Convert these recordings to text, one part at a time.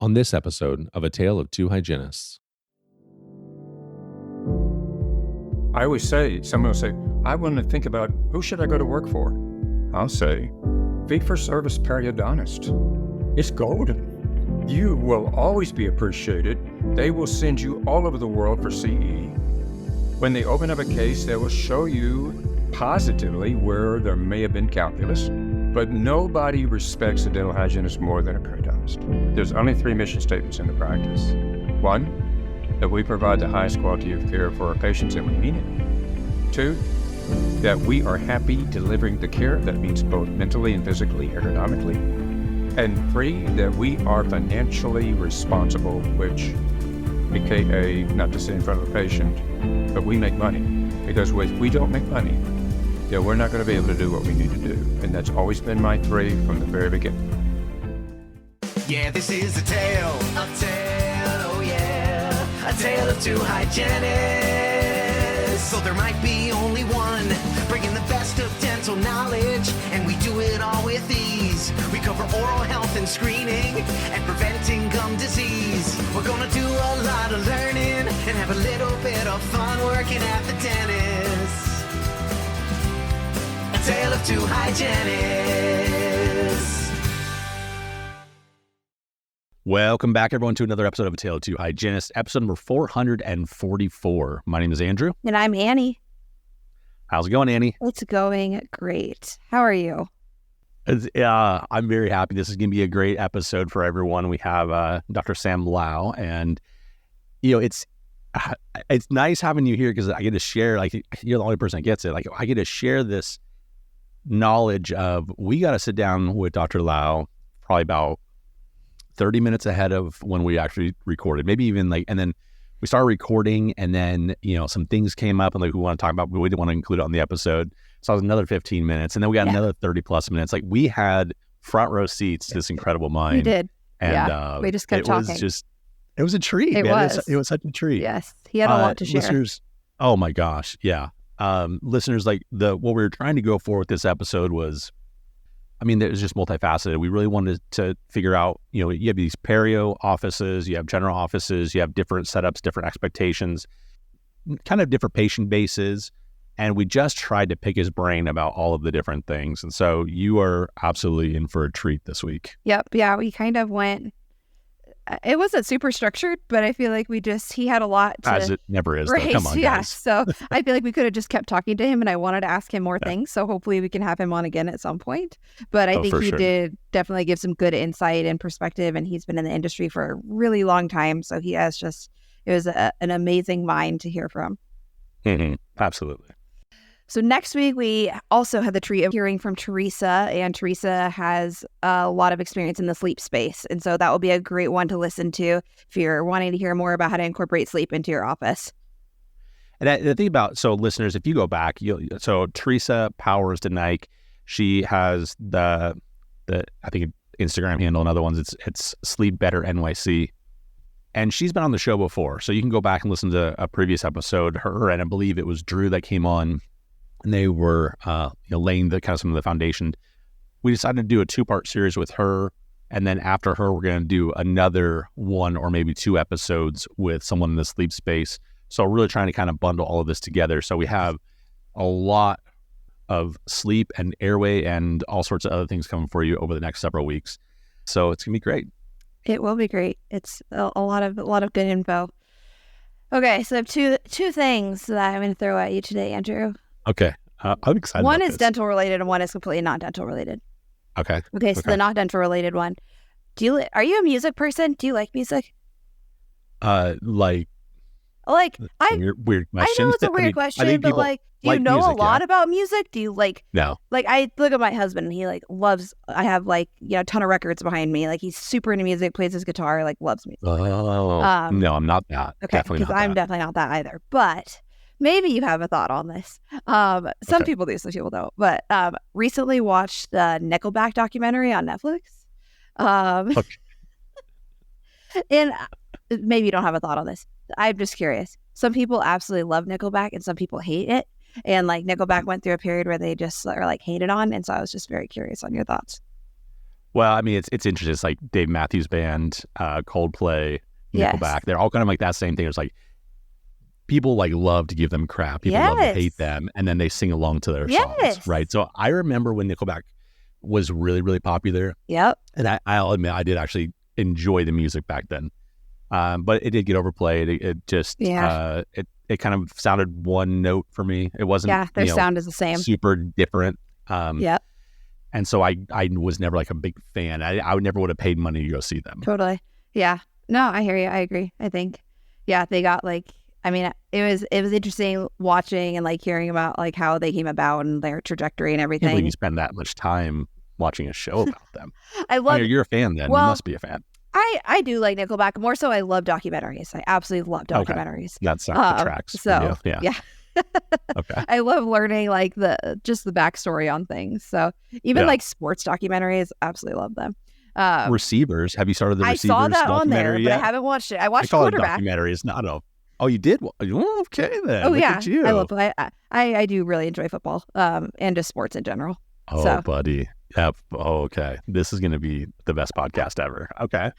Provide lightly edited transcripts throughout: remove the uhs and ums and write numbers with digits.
on this episode of A Tale of Two Hygienists. I always say, someone will say, I want to think about who should I go to work for? I'll say, fee-for-service periodontist. It's golden. You will always be appreciated. They will send you all over the world for CE. When they open up a case, they will show you positively where there may have been calculus, but nobody respects a dental hygienist more than a periodontist. There's only 3 mission statements in the practice. 1, that we provide the highest quality of care for our patients and we mean it. 2, that we are happy delivering the care. That means both mentally and physically, ergonomically. And 3, that we are financially responsible, which, aka, not to say in front of a patient, but we make money. Because if we don't make money, we're not going to be able to do what we need to do. And that's always been my 3 from the very beginning. Yeah, this is a tale, oh yeah, a tale of two hygienists. So there might be only one, bringing the best of dental knowledge, and we do it all with ease. We cover oral health and screening, and preventing gum disease. We're gonna do a lot of learning, and have a little bit of fun working at the dentist. A tale of two hygienists. Welcome back, everyone, to another episode of A Tale of Two Hygienists, episode number 444. My name is Andrew. And I'm Annie. How's it going, Annie? It's going great. How are you? I'm very happy. This is going to be a great episode for everyone. We have Dr. Sam Lau, and it's nice having you here because I get to share. Like, you're the only person that gets it. Like, I get to share this knowledge of. We got to sit down with Dr. Lau probably about 30 minutes ahead of when we actually recorded, maybe even and then we started recording, and then, some things came up and we want to talk about, but we didn't want to include it on the episode. So it was another 15 minutes, and then we got another 30 plus minutes. Like, we had front row seats to this incredible mind. We did. And we just kept talking. It was a treat, man. It was such a treat. Yes. He had a lot to share. Listeners, oh my gosh. Yeah. Listeners, what we were trying to go for with this episode was, it was just multifaceted. We really wanted to figure out, you have these Perio offices, you have general offices, you have different setups, different expectations, kind of different patient bases. And we just tried to pick his brain about all of the different things. And so you are absolutely in for a treat this week. Yep. Yeah. We kind of went, it wasn't super structured, but I feel like he had a lot to... As it never is, though. Come on, yeah. guys. So I feel like we could have just kept talking to him, and I wanted to ask him more things. So hopefully we can have him on again at some point. But I think he did definitely give some good insight and perspective, and he's been in the industry for a really long time. So he has it was an amazing mind to hear from. Mm-hmm. Absolutely. So next week, we also had the treat of hearing from Teresa, and Teresa has a lot of experience in the sleep space. And so that will be a great one to listen to if you're wanting to hear more about how to incorporate sleep into your office. And the thing about, so listeners, if you go back, so Teresa Powers DeNike, she has the I think Instagram handle and other ones, it's Sleep Better NYC. And she's been on the show before. So you can go back and listen to a previous episode, her, and I believe it was Drew that came on. And they were laying some of the foundation. We decided to do a 2-part series with her, and then after her, we're going to do another 1 or maybe 2 episodes with someone in the sleep space. So we're really trying to kind of bundle all of this together. So we have a lot of sleep and airway and all sorts of other things coming for you over the next several weeks. So it's going to be great. It will be great. It's a lot of good info. Okay, so I have two things that I'm going to throw at you today, Andrew. Okay. I'm excited. One is dental related and one is completely not dental related. Okay. Okay. So the not dental related one. Are you a music person? Do you like music? Weird I know it's a weird question, but do you know a lot about music? Do you No. I look at my husband and he loves, I have a ton of records behind me. He's super into music, plays his guitar, loves music. Oh, no, I'm not that. Okay. Because I'm definitely not that either. But maybe you have a thought on this. Some people do, some people don't. But recently watched the Nickelback documentary on Netflix. And maybe you don't have a thought on this. I'm just curious. Some people absolutely love Nickelback and some people hate it. And Nickelback went through a period where they just are hated on. And so I was just very curious on your thoughts. Well, I mean, it's interesting. It's like Dave Matthews Band, Coldplay, Nickelback. Yes. They're all kind of like that same thing. It's like people like love to give them crap. People love to hate them, and then they sing along to their songs, right? So I remember when Nickelback was really, really popular. Yep. And I'll admit, I did actually enjoy the music back then. But it did get overplayed. It just, it kind of sounded one note for me. It wasn't, their sound is the same. Super different. Yep. And so I was never like a big fan. I would never would have paid money to go see them. Totally. Yeah. No, I hear you. I agree. I think, they got like, I mean, it was interesting watching and like hearing about like how they came about and their trajectory and everything. I can't believe you spend that much time watching a show about them. You're a fan then. Well, you must be a fan. I do like Nickelback. More so, I love documentaries. I absolutely love documentaries. Okay. That sounds tracks. So, yeah. Okay. I love learning like the backstory on things. So even like sports documentaries, absolutely love them. Receivers. Have you started the Receivers documentary? I saw that on there, yet? but I haven't watched it. I watched I call Quarterback. It documentaries. No, no. Oh, you did? Oh, okay then. Oh, Look yeah. at you. I love it. I do really enjoy football and just sports in general. Oh, buddy. Yeah. Oh, okay. This is going to be the best podcast ever. Okay.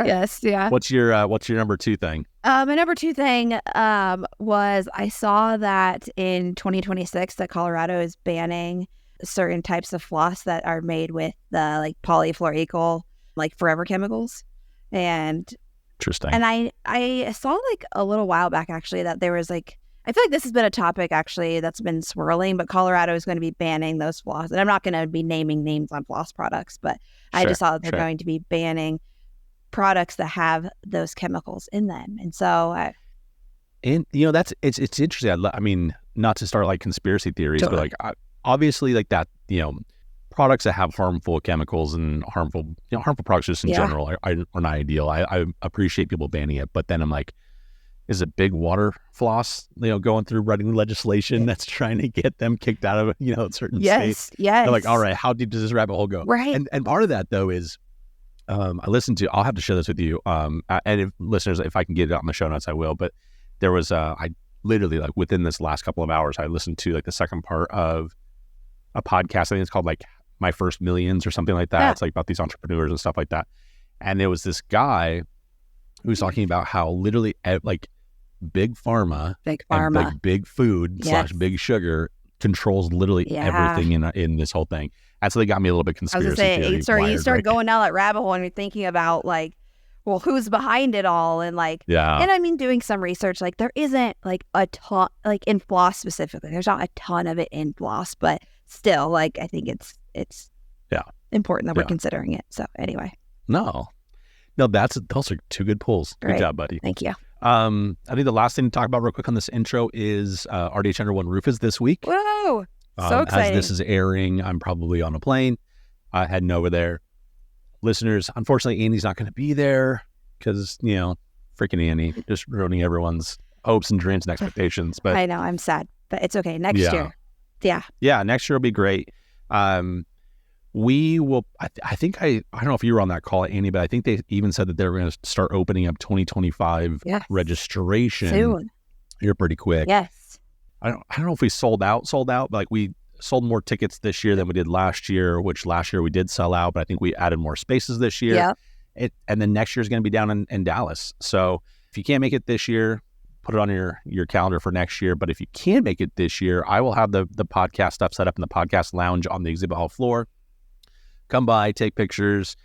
Yes. Yeah. What's your number two thing? My number two thing was I saw that in 2026 that Colorado is banning certain types of floss that are made with the like polyfluoroalkyl, like forever chemicals. And interesting. And I saw like a little while back actually that there was like, I feel like this has been a topic actually that's been swirling, but Colorado is going to be banning those floss. And I'm not going to be naming names on floss products, but I just saw that they're going to be banning products that have those chemicals in them. And so and that's it's interesting. I mean, not to start like conspiracy theories, but like obviously like that, products that have harmful chemicals and harmful products just in general are not ideal. I appreciate people banning it, but then I'm like, is it big water floss, going through running legislation that's trying to get them kicked out of, certain states? Yes. They're like, all right, how deep does this rabbit hole go? Right. And part of that though is, I'll have to share this with you. And if listeners, if I can get it out in the show notes, I will. But there was, I literally like within this last couple of hours, I listened to like the second part of a podcast. I think it's called like My First Millions or something like that. Yeah. It's like about these entrepreneurs and stuff like that. And there was this guy who was talking about how literally like big pharma and like big food / big sugar controls literally everything in this whole thing. And so they got me a little bit conspiracy theory. You start going down that rabbit hole and you're thinking about like, well, who's behind it all? And like, and I mean, doing some research, like there isn't like a ton, like in floss specifically, there's not a ton of it in floss, but still like, I think it's important that we're considering it. So anyway. No, those are two good pulls. Great. Good job, buddy. Thank you. I think the last thing to talk about real quick on this intro is RDH Under One Roof is this week. Whoa! So exciting. As this is airing, I'm probably on a plane heading over there. Listeners, unfortunately, Andy's not going to be there because, freaking Andy, just ruining everyone's hopes and dreams and expectations. But I know, I'm sad, but it's okay. Next year. Yeah. Yeah, next year will be great. We will, I think, I don't know if you were on that call, Andy, but I think they even said that they were going to start opening up 2025 registration. Soon. You're pretty quick. Yes. I don't know if we sold out, but like we sold more tickets this year than we did last year, which last year we did sell out, but I think we added more spaces this year. Yeah. And then next year is going to be down in Dallas. So if you can't make it this year, put it on your calendar for next year. But if you can make it this year, I will have the podcast stuff set up in the podcast lounge on the exhibit hall floor. Come by, take pictures,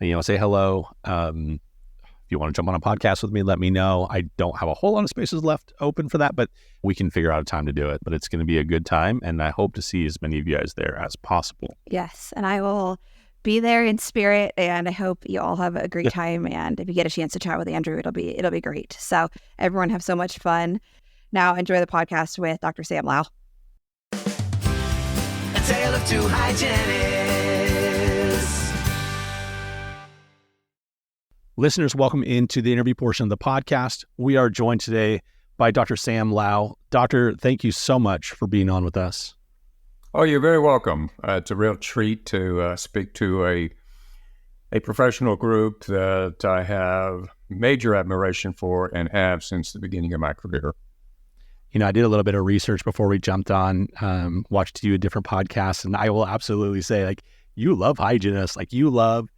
say hello. If you want to jump on a podcast with me, let me know. I don't have a whole lot of spaces left open for that, but we can figure out a time to do it. But it's going to be a good time, and I hope to see as many of you guys there as possible. Yes, and I will be there in spirit, and I hope you all have a great time. And if you get a chance to chat with Andrew, it'll be great. So everyone have so much fun. Now enjoy the podcast with Dr. Sam Lau. A tale of two hygienists. Listeners, welcome into the interview portion of the podcast. We are joined today by Dr. Sam Lau. Doctor, thank you so much for being on with us. Oh, you're very welcome. It's a real treat to speak to a professional group that I have major admiration for and have since the beginning of my career. I did a little bit of research before we jumped on, watched you a different podcasts, and I will absolutely say, like, you love hygienists, like you love,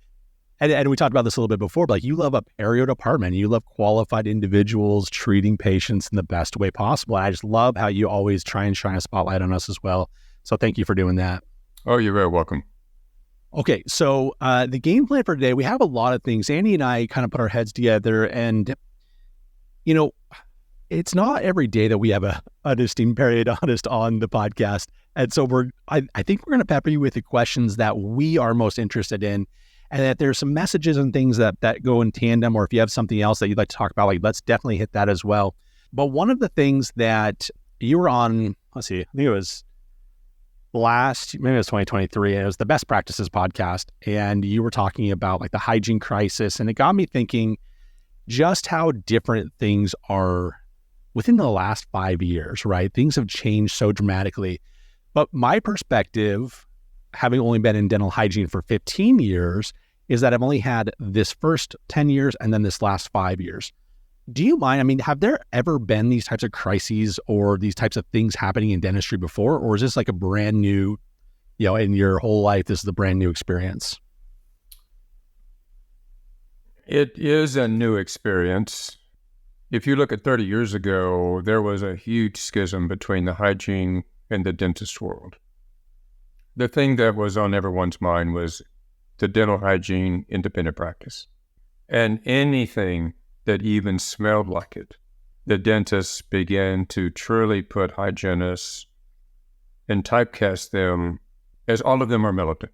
and we talked about this a little bit before, but like you love a perio department, you love qualified individuals treating patients in the best way possible. I just love how you always try and shine a spotlight on us as well. So thank you for doing that. Oh, you're very welcome. Okay, so the game plan for today, we have a lot of things. Andy and I kind of put our heads together, and it's not every day that we have an esteemed periodontist on the podcast. And so I think we're going to pepper you with the questions that we are most interested in, and that there's some messages and things that go in tandem, or if you have something else that you'd like to talk about, like let's definitely hit that as well. But one of the things that you were on, let's see, I think it was maybe it was 2023, and it was the Best Practices podcast, and you were talking about like the hygiene crisis, and it got me thinking just how different things are within the last 5 years, right? Things have changed so dramatically. But my perspective, having only been in dental hygiene for 15 years, is that I've only had this first 10 years and then this last 5 years. Do you mind? I mean, have there ever been these types of crises or these types of things happening in dentistry before? Or is this like a brand new, in your whole life, this is the brand new experience? It is a new experience. If you look at 30 years ago, there was a huge schism between the hygiene and the dentist world. The thing that was on everyone's mind was the dental hygiene independent practice. And anything that even smelled like it, the dentists began to truly put hygienists and typecast them as all of them are militant.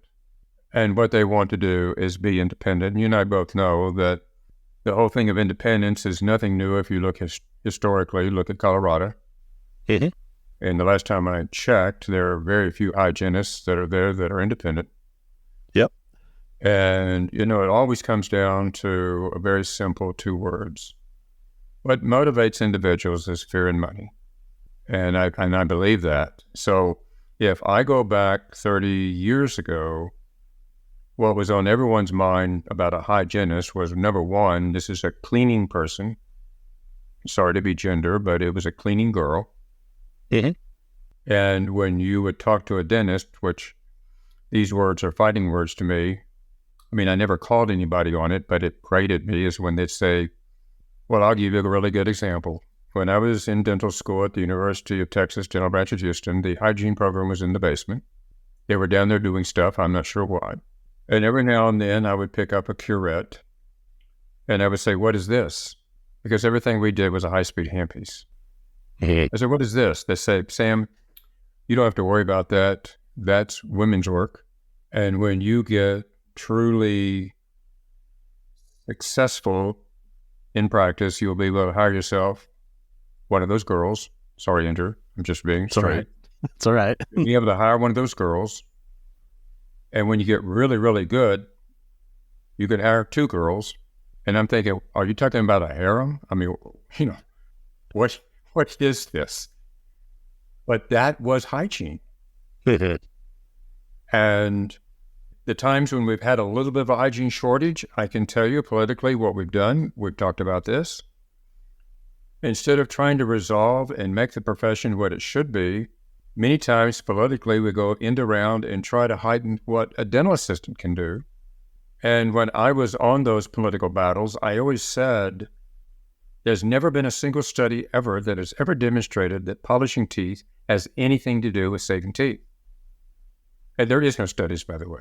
And what they want to do is be independent. You and I both know that the whole thing of independence is nothing new if you look historically, look at Colorado. Mm-hmm. And the last time I checked, there are very few hygienists that are there that are independent. Yep. And, it always comes down to a very simple 2 words. What motivates individuals is fear and money. And I believe that. So if I go back 30 years ago, what was on everyone's mind about a hygienist was, number one, this is a cleaning person. Sorry to be gender, but it was a cleaning girl. Mm-hmm. And when you would talk to a dentist, which these words are fighting words to me, I mean, I never called anybody on it, but it grated me, is when they'd say, well, I'll give you a really good example. When I was in dental school at the University of Texas Dental Branch of Houston, the hygiene program was in the basement. They were down there doing stuff, I'm not sure why. And every now and then I would pick up a curette and I would say, what is this? Because everything we did was a high-speed handpiece. I said, what is this? They say, Sam, you don't have to worry about that. That's women's work. And when you get truly successful in practice, you'll be able to hire yourself one of those girls. Sorry, Andrew, I'm just being straight. It's all right. You'll be able to hire one of those girls. And when you get really, really good, you can hire 2 girls. And I'm thinking, are you talking about a harem? I mean, what is this? But that was hygiene. And the times when we've had a little bit of a hygiene shortage, I can tell you politically what we've done. We've talked about this. Instead of trying to resolve and make the profession what it should be, many times politically we go end around and try to heighten what a dental assistant can do. And when I was on those political battles, I always said, there's never been a single study ever that has ever demonstrated that polishing teeth has anything to do with saving teeth. And there is no studies, by the way.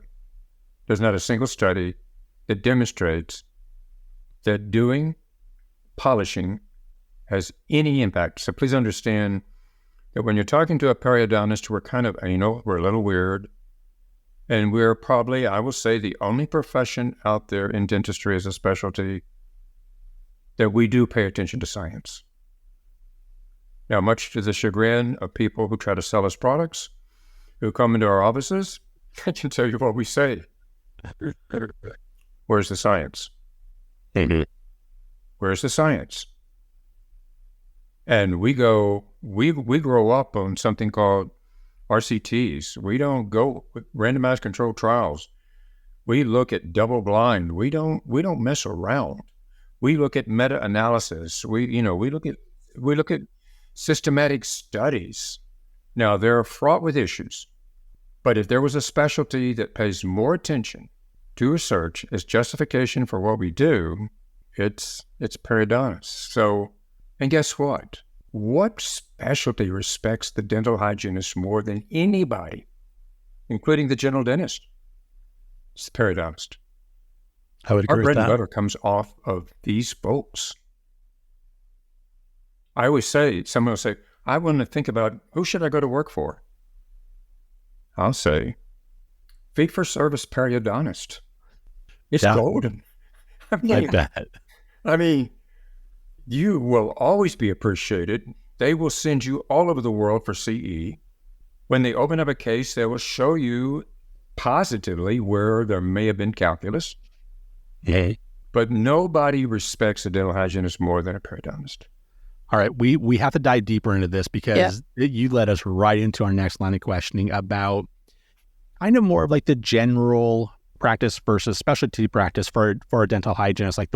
There's not a single study that demonstrates that doing polishing has any impact. So please understand that when you're talking to a periodontist, we're kind of, we're a little weird. And we're probably, I will say, the only profession out there in dentistry as a specialty that we do pay attention to science. Now, much to the chagrin of people who try to sell us products, who come into our offices, I can tell you what we say. Where's the science? Where's the science? And we grow up on something called RCTs. We don't go with randomized controlled trials. We look at double blind. We don't mess around. We look at meta-analysis. We look at systematic studies. Now, they're fraught with issues. But if there was a specialty that pays more attention to research as justification for what we do, it's periodontists. So, and guess what? What specialty respects the dental hygienist more than anybody, including the general dentist? It's the periodonist. I would agree Our with bread and that. butter comes off of these folks. I always say, someone will say, I want to think about who should I go to work for? I'll say, fee-for-service periodontist. It's golden. I bet. I mean, you will always be appreciated. They will send you all over the world for CE. When they open up a case, they will show you positively where there may have been calculus. Yeah. But nobody respects a dental hygienist more than a periodontist. All right, we have to dive deeper into this because you led us right into our next line of questioning about kind of more of like the general practice versus specialty practice for a dental hygienist. Like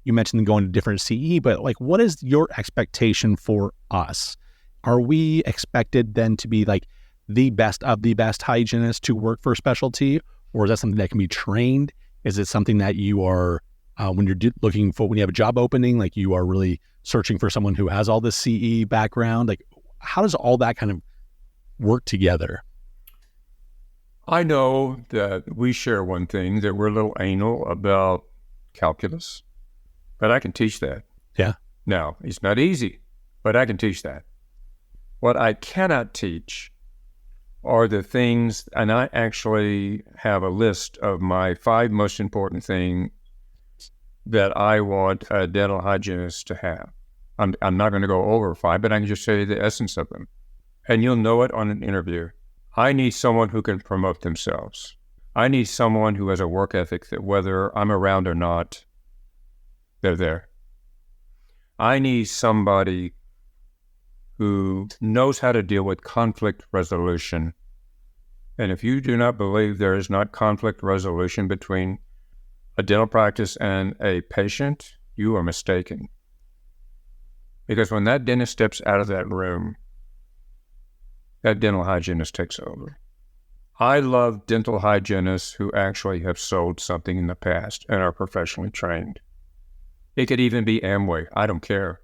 you mentioned going to different CE, but like what is your expectation for us? Are we expected then to be like the best of the best hygienists to work for a specialty, or is that something that can be trained? Is it something that you are when you're looking for, when you have a job opening, like you are really searching for someone who has all this CE background? Like, how does all that kind of work together? I know that we share one thing, that we're a little anal about calculus, but I can teach that. Yeah. Now, it's not easy, but I can teach that. What I cannot teach are the things, and I actually have a list of my 5 most important things that I want a dental hygienist to have. I'm not going to go over 5, but I can just say the essence of them. And you'll know it on an interview. I need someone who can promote themselves. I need someone who has a work ethic that whether I'm around or not, they're there. I need somebody who knows how to deal with conflict resolution. And if you do not believe there is not conflict resolution between a dental practice and a patient, you are mistaken. Because when that dentist steps out of that room, that dental hygienist takes over. I love dental hygienists who actually have sold something in the past and are professionally trained. It could even be Amway. I don't care.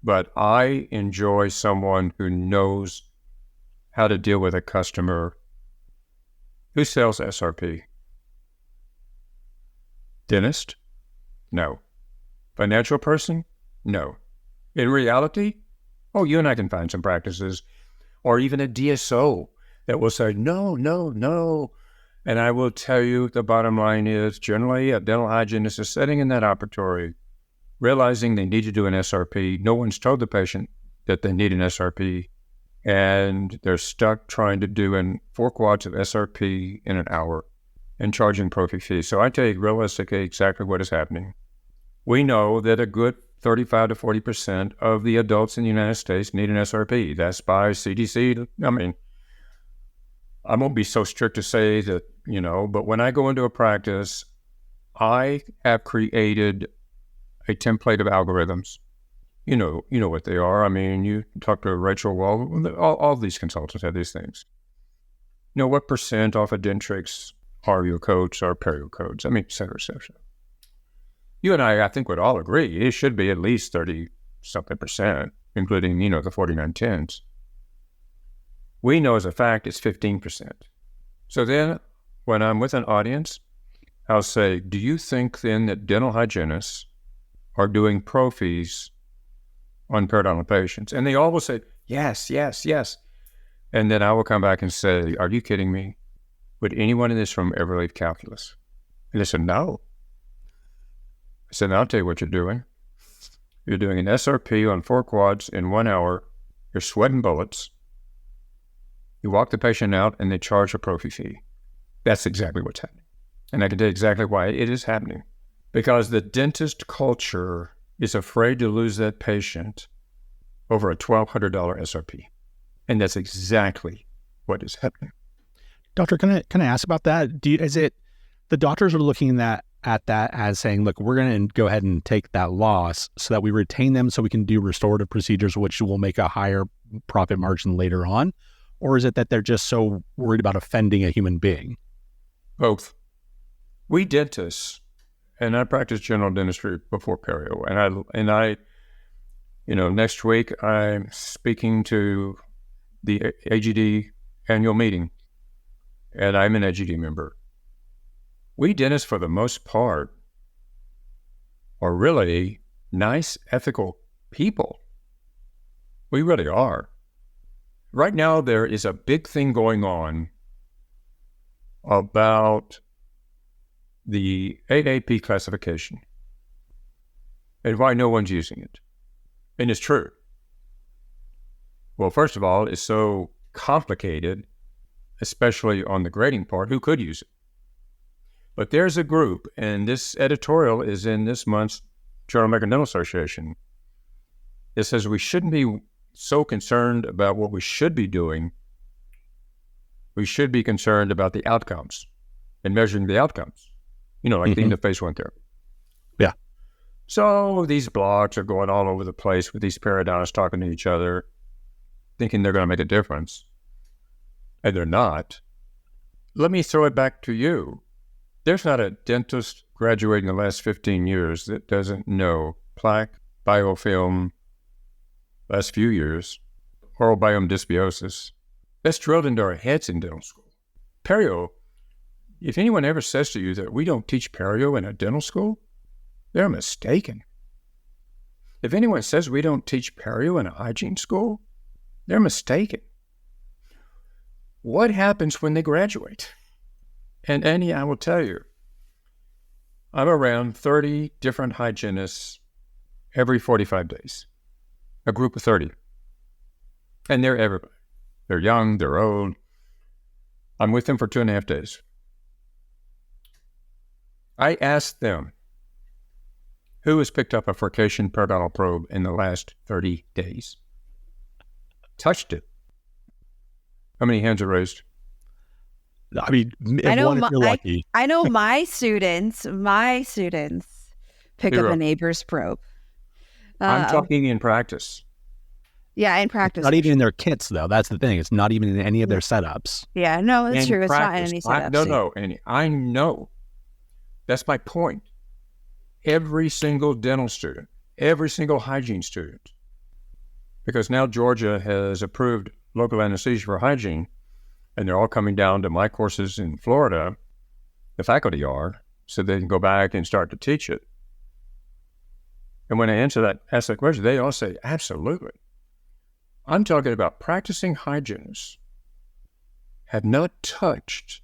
But I enjoy someone who knows how to deal with a customer who sells SRP. Dentist? No. Financial person? No. In reality? Oh, you and I can find some practices, or even a DSO that will say, no, no, no. And I will tell you the bottom line is generally a dental hygienist is sitting in that operatory, realizing they need to do an SRP. No one's told the patient that they need an SRP, and they're stuck trying to do 4 quads of SRP in an hour and charging prophy fees. So I tell you realistically exactly what is happening. We know that a good 35 to 40% of the adults in the United States need an SRP. That's by CDC. I mean, I won't be so strict to say that, but when I go into a practice, I have created a template of algorithms. You know what they are. I mean, you talk to Rachel Wall, all these consultants have these things. What percent off of Dentrix are your codes or Perio codes? I mean, et cetera, et cetera. You and I think would all agree it should be at least 30-something%, including, the 4910s. We know as a fact it's 15%. So then when I'm with an audience, I'll say, do you think then that dental hygienists are doing prophies on periodontal patients? And they all will say, yes, yes, yes. And then I will come back and say, are you kidding me? Would anyone in this room ever leave calculus? And they said, no. I said, I'll tell you what you're doing. You're doing an SRP on 4 quads in 1 hour. You're sweating bullets. You walk the patient out and they charge a prophy fee. That's exactly what's happening. And I can tell you exactly why it is happening. Because the dentist culture is afraid to lose that patient over a $1,200 SRP. And that's exactly what is happening. Doctor, can I ask about that? Is it the doctors are looking at that as saying, look, we're going to go ahead and take that loss so that we retain them so we can do restorative procedures, which will make a higher profit margin later on? or is it that they're just so worried about offending a human being? Both. We dentists, and I practiced general dentistry before Perio, and I, next week I'm speaking to the AGD annual meeting, and I'm an AGD member. We dentists, for the most part, are really nice, ethical people. We really are. Right now, there is a big thing going on about the AAP classification and why no one's using it. And it's true. Well, first of all, it's so complicated, especially on the grading part. Who could use it? But there's a group, and this editorial is in this month's Journal of American Dental Association. It says we shouldn't be so concerned about what we should be doing. We should be concerned about the outcomes and measuring the outcomes. Like the end of phase 1 therapy. Yeah. So these blogs are going all over the place with these periodontists talking to each other, thinking they're going to make a difference. And they're not. Let me throw it back to you. There's not a dentist graduating in the last 15 years that doesn't know plaque, biofilm, last few years, oral biome dysbiosis. That's drilled into our heads in dental school. Perio, if anyone ever says to you that we don't teach Perio in a dental school, they're mistaken. If anyone says we don't teach Perio in a hygiene school, they're mistaken. What happens when they graduate? And Annie, I will tell you, I'm around 30 different hygienists every 45 days, a group of 30. And they're everybody. They're young, they're old. I'm with them for 2.5 days. I asked them, who has picked up a furcation periodontal probe in the last 30 days? Touched it. How many hands are raised? I mean, if you're lucky. I know my students pick up a neighbor's probe. I'm talking in practice. Yeah, in practice. Not even in their kits, though. That's the thing. It's not even in any of their setups. Yeah, no, that's true. It's not in any setups. No, Annie. I know. That's my point. Every single dental student, every single hygiene student, because now Georgia has approved local anesthesia for hygiene, and they're all coming down to my courses in Florida, the faculty are, so they can go back and start to teach it. And when I ask that question, they all say, absolutely. I'm talking about practicing hygienists have not touched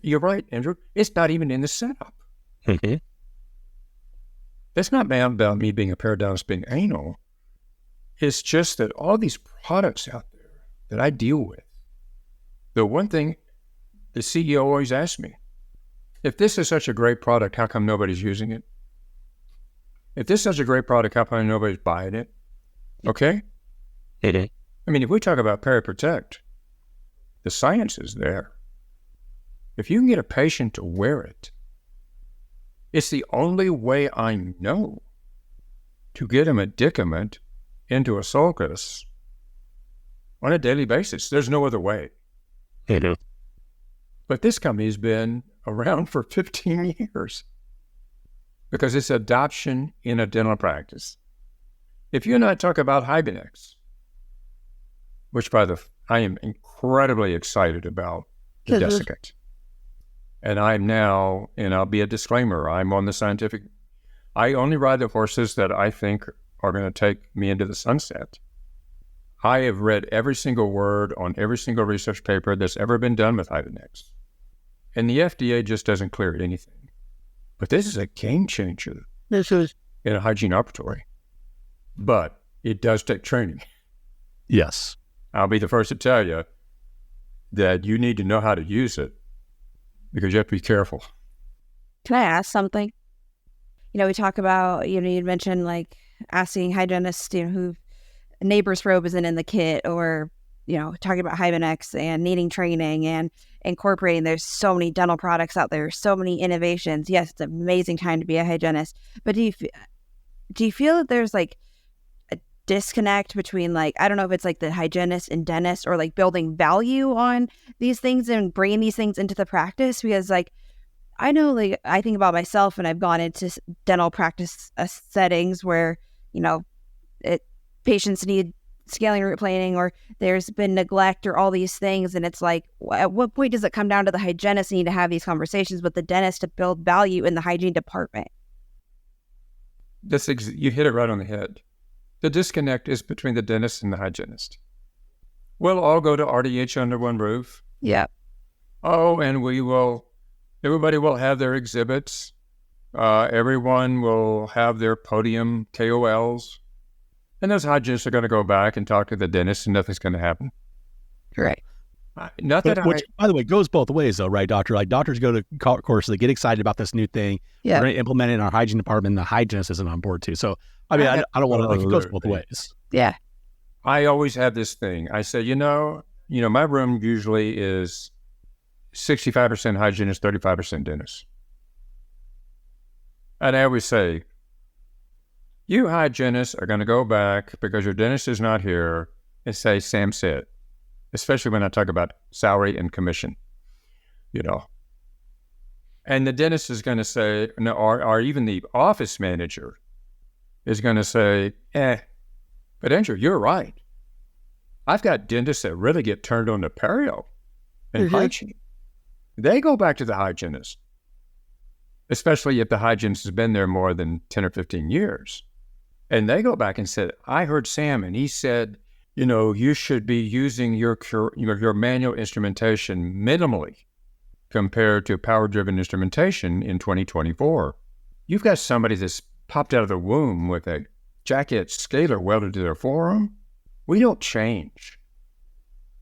you're right, Andrew, it's not even in the setup. Mm-hmm. That's not about me being a periodontist being anal. It's just that all these products out there that I deal with, the one thing the CEO always asks me, if this is such a great product, how come nobody's using it? If this is such a great product, how come nobody's buying it? Okay? Mm-hmm. I mean, if we talk about PeriProtect, the science is there. If you can get a patient to wear it, it's the only way I know to get a medicament into a sulcus on a daily basis. There's no other way. Mm-hmm. But this company has been around for 15 years because it's adoption in a dental practice. If you and I talk about Hygienist, which I am incredibly excited about the desiccant. And I'm now, and I'll be a disclaimer, I'm on the scientific, I only ride the horses that I think are going to take me into the sunset. I have read every single word on every single research paper that's ever been done with Hygienist. And the FDA just doesn't clear anything. But this is a game changer in a hygiene operatory. But it does take training. Yes. I'll be the first to tell you that you need to know how to use it because you have to be careful. Can I ask something? We talk about, you mentioned like asking hygienists, who neighbor's probe isn't in the kit, or, talking about Hygienist and needing training and incorporating. There's so many dental products out there, so many innovations. Yes, it's an amazing time to be a hygienist. But do you feel that there's like a disconnect between like, I don't know if it's like the hygienist and dentist or like building value on these things and bringing these things into the practice. Because like, I know, like, I think about myself and I've gone into dental practice settings where, you know, patients need scaling root planing or there's been neglect or all these things. And it's like, at what point does it come down to the hygienist need to have these conversations with the dentist to build value in the hygiene department? You hit it right on the head. The disconnect is between the dentist and the hygienist. We'll all go to RDH under one roof. Yeah. Oh, and everybody will have their exhibits. Everyone will have their podium KOLs. And those hygienists are going to go back and talk to the dentist and nothing's going to happen. Right. Which, by the way, goes both ways though, right, doctor? Like doctors go to courses, they get excited about this new thing. Yeah. We're going to implement it in our hygiene department. The hygienist isn't on board too. So, I mean, I don't want to, like, it goes both ways. Yeah. I always have this thing. I say, you know, my room usually is 65% hygienist, 35% dentist. And I always say, you hygienists are going to go back because your dentist is not here and say, Sam said, especially when I talk about salary and commission, you know. And the dentist is going to say, no, or even the office manager is going to say, but Andrew, you're right. I've got dentists that really get turned on to perio and hygiene. They go back to the hygienist, especially if the hygienist has been there more than 10 or 15 years. And they go back and said, I heard Sam, and he said, you know, you should be using your manual instrumentation minimally compared to power-driven instrumentation in 2024. You've got somebody that's popped out of the womb with a jacket scaler welded to their forearm. We don't change.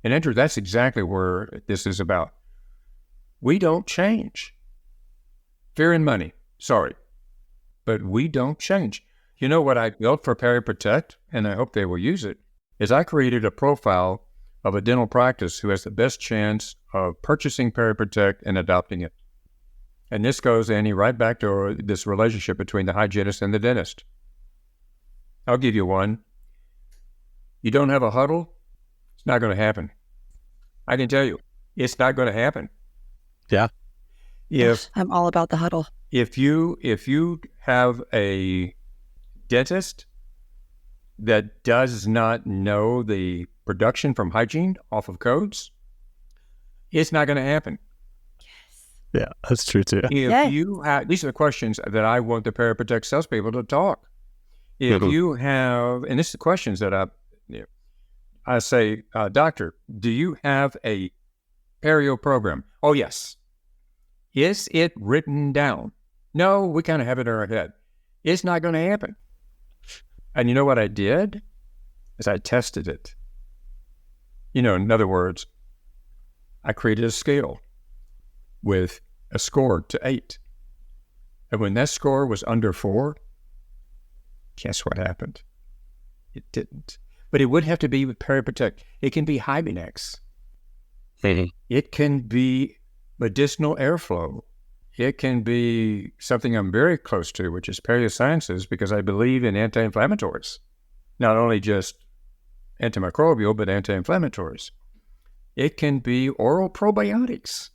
And Andrew, that's exactly where this is about. We don't change. Fear and money, sorry. But we don't change. You know what I built for Perio Protect, and I hope they will use it, is I created a profile of a dental practice who has the best chance of purchasing Perio Protect and adopting it. And this goes, Annie, right back to this relationship between the hygienist and the dentist. I'll give you one. You don't have a huddle, it's not going to happen. I can tell you, it's not going to happen. Yeah. I'm all about the huddle. If you have a dentist that does not know the production from hygiene off of codes, it's not going to happen. Yeah, that's true too. If you have, these are the questions that I want the Perio Protect salespeople to talk. If you have, and this is the questions that I say, doctor, do you have a Perio program? Oh, yes. Is it written down? No, we kind of have it in our head. It's not going to happen. And you know what I did? Is I tested it. You know, in other words, I created a scale with a score to 8. And when that score was under 4, guess what happened? It didn't. But it would have to be with Perio Protect. It can be Hygienist. It can be medicinal airflow. It can be something I'm very close to, which is Perio Sciences, because I believe in anti-inflammatories. Not only just antimicrobial, but anti-inflammatories. It can be oral probiotics.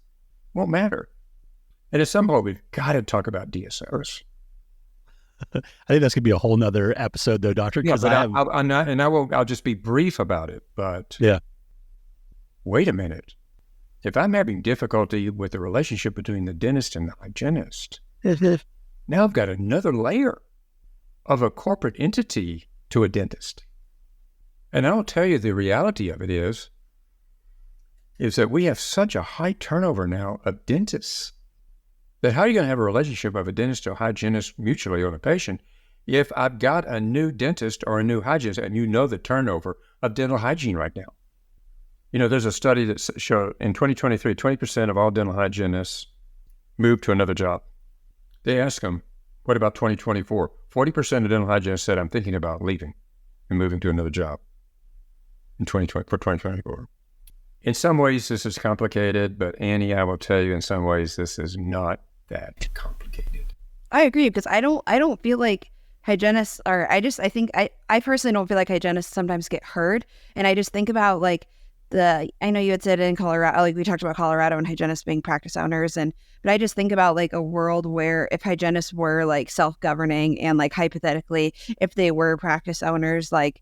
Won't matter. And at some point, we've got to talk about DSOs. I think that's going to be a whole nother episode, though, Doctor. Yeah, but I'll just be brief about it. But wait a minute. If I'm having difficulty with the relationship between the dentist and the hygienist, now I've got another layer of a corporate entity to a dentist. And I'll tell you the reality of it is that we have such a high turnover now of dentists that how are you going to have a relationship of a dentist or a hygienist mutually on a patient if I've got a new dentist or a new hygienist and you know the turnover of dental hygiene right now? You know, there's a study that showed in 2023, 20% of all dental hygienists moved to another job. They asked them, what about 2024? 40% of dental hygienists said, I'm thinking about leaving and moving to another job for 2024. In some ways, this is complicated, but Annie, I will tell you, in some ways, this is not that complicated. I agree, because I don't feel like hygienists are, I personally don't feel like hygienists sometimes get heard. And I just think about like I know you had said in Colorado, like we talked about Colorado and hygienists being practice owners. But I just think about like a world where if hygienists were like self-governing and like hypothetically, if they were practice owners, like,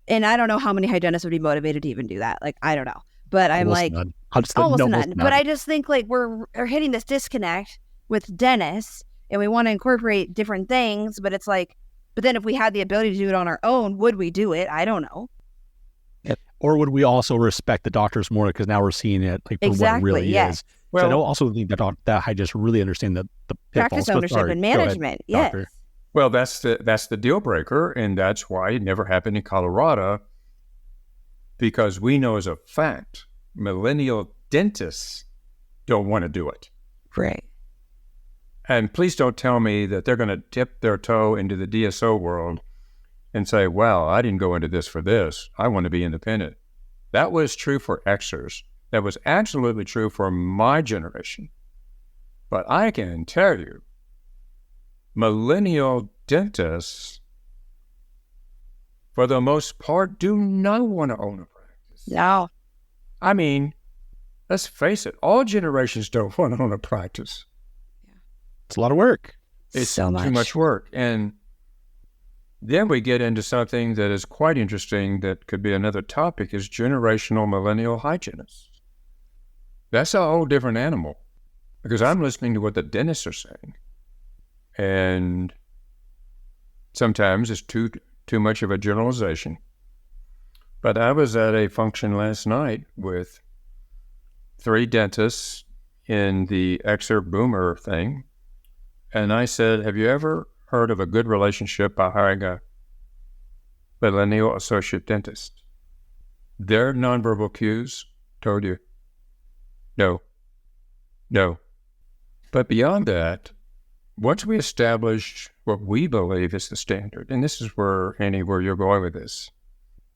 and I don't know how many hygienists would be motivated to even do that. Like, I don't know. But I'm almost like, none. almost none. But I just think like we're hitting this disconnect with dentists and we want to incorporate different things. But it's like, but then if we had the ability to do it on our own, would we do it? I don't know. Or would we also respect the doctors more because now we're seeing it like for what it really is? Well, so I don't also think that hygienists really understand the practice ownership and management. Yes. Doctor. Well, that's the deal breaker, and that's why it never happened in Colorado, because we know as a fact millennial dentists don't want to do it. Right. And please don't tell me that they're going to dip their toe into the DSO world and say, well, I didn't go into this for this. I want to be independent. That was true for Xers. That was absolutely true for my generation. But I can tell you, millennial dentists, for the most part, do not want to own a practice. No. I mean, let's face it, all generations don't want to own a practice. Yeah. It's a lot of work. It's so too much work. And then we get into something that is quite interesting that could be another topic, is generational millennial hygienists. That's a whole different animal, because I'm listening to what the dentists are saying. And sometimes it's too much of a generalization. But I was at a function last night with 3 dentists in the Xer Boomer thing. And I said, have you ever heard of a good relationship by hiring a millennial associate dentist? Their nonverbal cues told you, no. But beyond that, once we establish what we believe is the standard, and this is where, Annie, where you're going with this,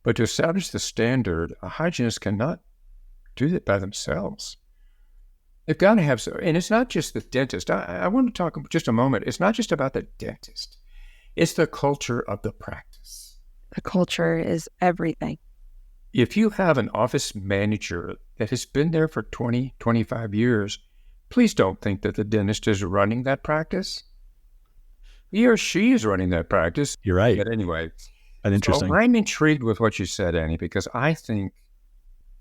but to establish the standard, a hygienist cannot do that by themselves. They've got to have, and it's not just the dentist. I want to talk just a moment. It's not just about the dentist. It's the culture of the practice. The culture is everything. If you have an office manager that has been there for 20, 25 years, please don't think that the dentist is running that practice. He or she is running that practice. You're right. But anyway, that's interesting. So I'm intrigued with what you said, Annie, because I think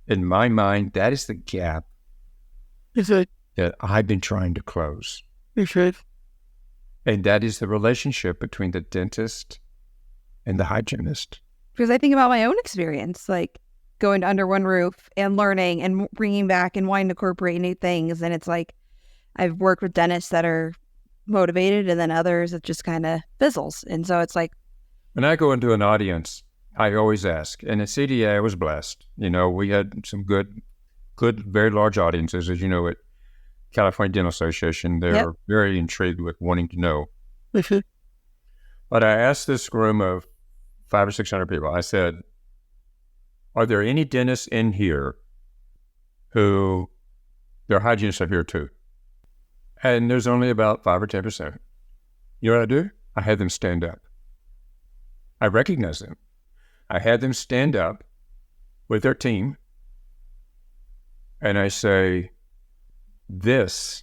in my mind, that is the gap that I've been trying to close. And that is the relationship between the dentist and the hygienist. Because I think about my own experience, like going to under one roof and learning and bringing back and wanting to incorporate new things. And it's like, I've worked with dentists that are motivated and then others that just kind of fizzles. And so it's like, when I go into an audience, I always ask, and at CDA I was blessed. You know, we had some good, very large audiences, as you know, at California Dental Association. They're very intrigued with wanting to know. But I asked this room of 500 or 600 people, I said, are there any dentists in here who their hygienists are here too? And there's only about 5 or 10%. You know what I do? I had them stand up. I recognize them. I had them stand up with their team, and I say, this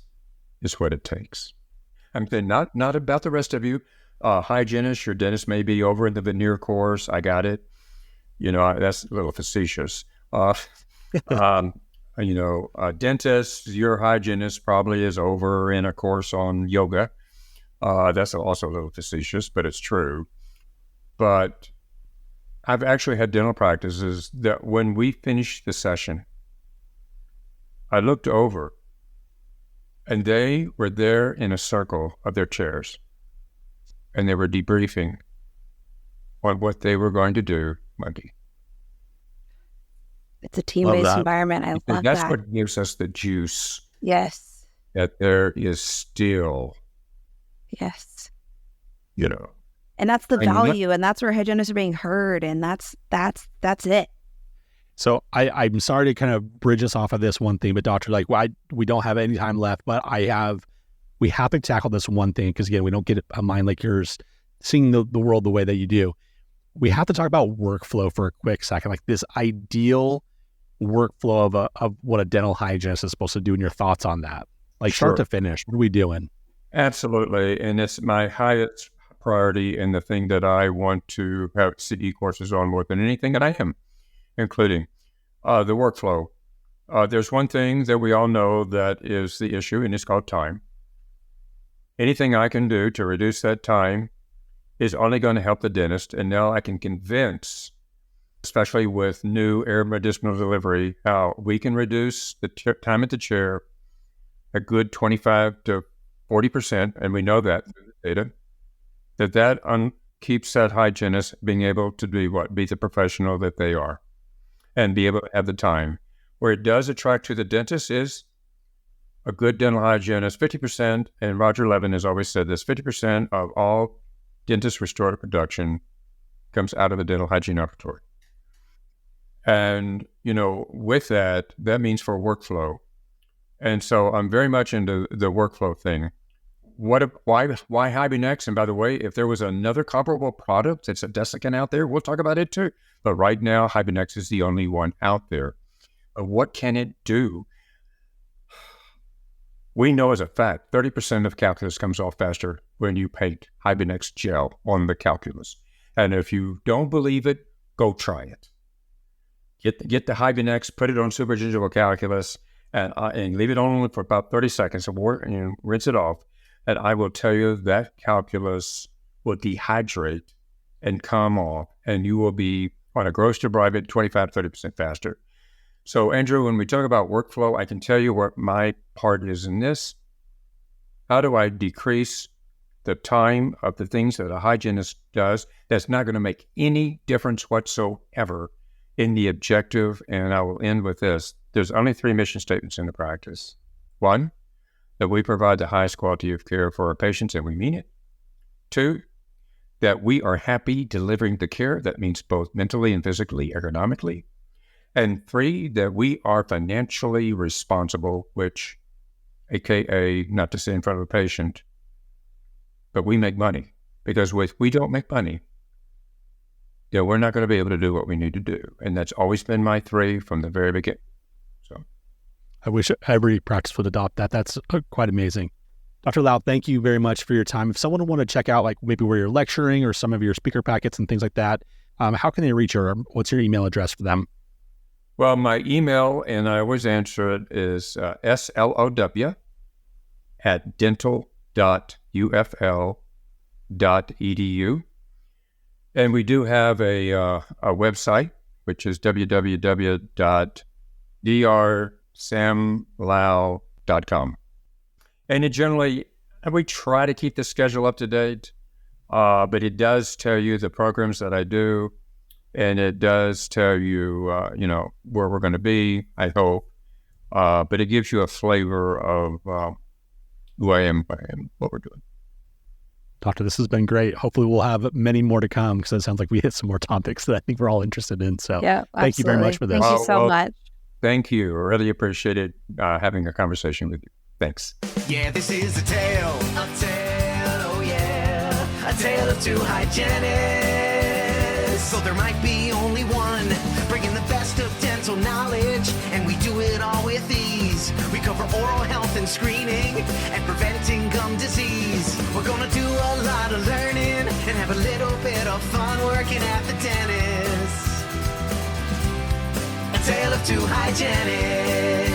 is what it takes. I'm saying not about the rest of you. Hygienist, your dentist may be over in the veneer course. I got it. You know, that's a little facetious. Dentist, your hygienist probably is over in a course on yoga. That's also a little facetious, but it's true. But I've actually had dental practices that when we finished the session, I looked over and they were there in a circle of their chairs and they were debriefing on what they were going to do Monday. It's a team-based environment. I love that. That's what gives us the juice. Yes. That there is still. Yes. You know. And that's the value, and that's where hygienists are being heard, and that's it. So I'm sorry to kind of bridge us off of this one thing, but Doctor, we don't have any time left, but we have to tackle this one thing because again, we don't get a mind like yours seeing the world the way that you do, we have to talk about workflow for a quick second, like this ideal workflow of what a dental hygienist is supposed to do, and your thoughts on that, like start to finish. What are we doing? Absolutely. And it's my highest priority and the thing that I want to have CE courses on more than anything that I am, including the workflow. There's one thing that we all know that is the issue, and it's called time. Anything I can do to reduce that time is only going to help the dentist. And now I can convince, especially with new air medicinal delivery, how we can reduce the time at the chair a good 25 to 40%. And we know that through the data, that keeps that hygienist being able to be the professional that they are and be able to have the time. Where it does attract to the dentist is a good dental hygienist, 50%, and Roger Levin has always said this, 50% of all dentist restorative production comes out of the dental hygiene laboratory. And, with that means for workflow. And so I'm very much into the workflow thing. Why Hygienist? And by the way, if there was another comparable product that's a desiccant out there, we'll talk about it too. But right now, Hygienist is the only one out there. But what can it do? We know as a fact, 30% of calculus comes off faster when you paint Hygienist gel on the calculus. And if you don't believe it, go try it. Get the Hygienist, put it on supergingival calculus, and leave it on for about 30 seconds and rinse it off. And I will tell you that calculus will dehydrate and come off, and you will be on a gross debridement 25, 30% faster. So, Andrew, when we talk about workflow, I can tell you what my part is in this. How do I decrease the time of the things that a hygienist does that's not going to make any difference whatsoever in the objective? And I will end with this. There's only 3 mission statements in the practice. 1, that we provide the highest quality of care for our patients, and we mean it. 2, that we are happy delivering the care. That means both mentally and physically, ergonomically. And 3, that we are financially responsible, which, AKA, not to say in front of a patient, but we make money. Because if we don't make money, we're not going to be able to do what we need to do. And that's always been my 3 from the very beginning. So, I wish every practice would adopt that. That's quite amazing. Dr. Lau, thank you very much for your time. If someone would want to check out like maybe where you're lecturing or some of your speaker packets and things like that, how can they reach you, or what's your email address for them? Well, my email, and I always answer it, is slow@dental.ufl.edu. And we do have a website, which is www.drsamlau.com. And we try to keep the schedule up to date, but it does tell you the programs that I do, and it does tell you, where we're going to be, I hope. But it gives you a flavor of who I am, what we're doing. Doctor, this has been great. Hopefully we'll have many more to come, because it sounds like we hit some more topics that I think we're all interested in. So thank you very much for this. Thank you so much. Thank you. I really appreciated having a conversation with you. Thanks. Yeah, this is a tale, oh yeah, a tale of 2 hygienists. So there might be only one, bringing the best of dental knowledge, and we do it all with ease. We cover oral health and screening, and preventing gum disease. We're gonna do a lot of learning, and have a little bit of fun working at the dentist. A tale of 2 hygienists.